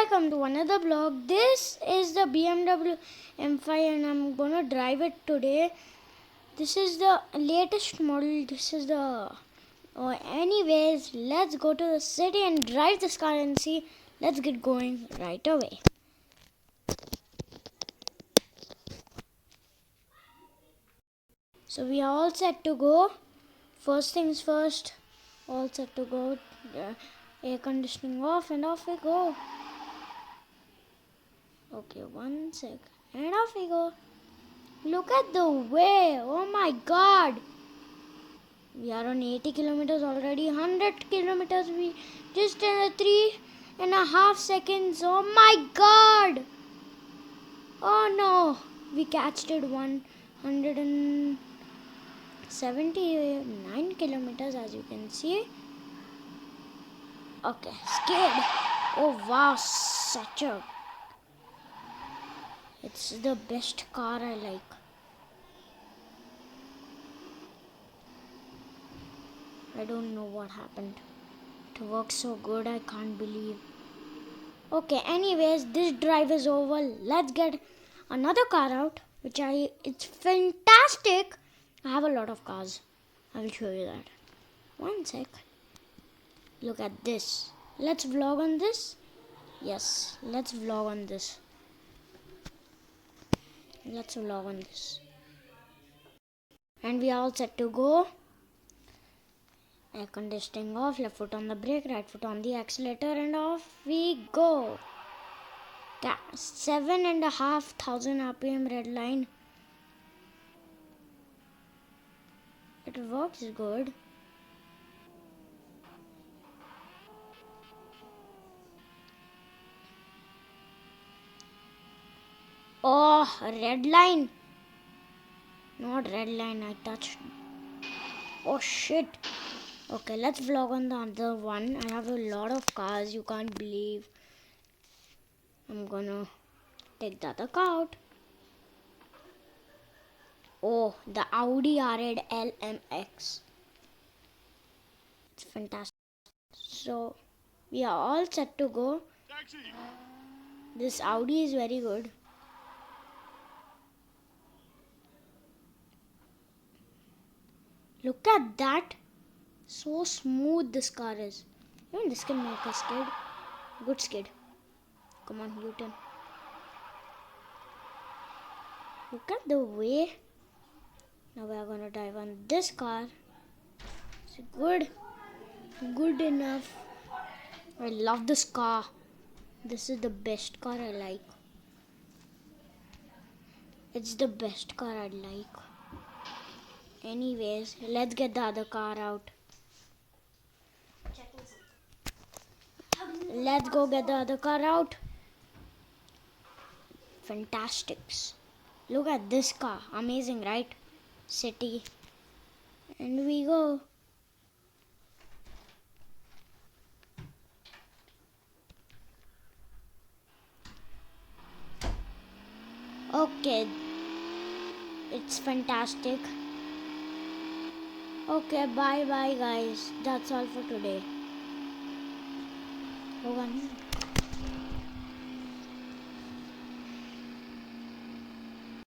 welcome to another vlog. This is the BMW M5 and I'm gonna drive it today. This is the latest model. Anyways, let's go to the city and drive this car and see. Let's get going right away. So we are all set to go. First things first, all set to go. Air conditioning off and off we go. Okay, 1 sec. And off we go. Look at the way. Oh my god. We are on 80 kilometers already. 100 kilometers. We just in 3.5 seconds. Oh my god. Oh no. We catched it 179 kilometers as you can see. Okay, scared. Oh wow, it's the best car I like. I don't know what happened. It works so good, I can't believe. Okay, anyways, this drive is over. Let's get another car out, it's fantastic. I have a lot of cars. I will show you that. 1 sec. Look at this. Let's vlog on this. Yes, let's vlog on this. And we are all set to go. Air conditioning off, left foot on the brake, right foot on the accelerator, and off we go. 7,500 RPM red line. It works good. Oh, red line. Not red line, I touched. Oh shit. Okay, let's vlog on the other one. I have a lot of cars, you can't believe. I'm gonna take the other car out. Oh, the Audi R8 LMX. It's fantastic. So, we are all set to go. Taxi. This Audi is very good. Look at that. So smooth this car is. Even this can make us skid. Good skid. Come on, U-turn. Look at the way. Now we are gonna drive on this car. It's good. Good enough. I love this car. This is the best car I like. It's the best car I like. Anyways, let's get the other car out. Let's go get the other car out. Fantastics. Look at this car. Amazing, right? City. And we go. Okay. It's fantastic. Okay, bye guys. That's all for today. Hold on.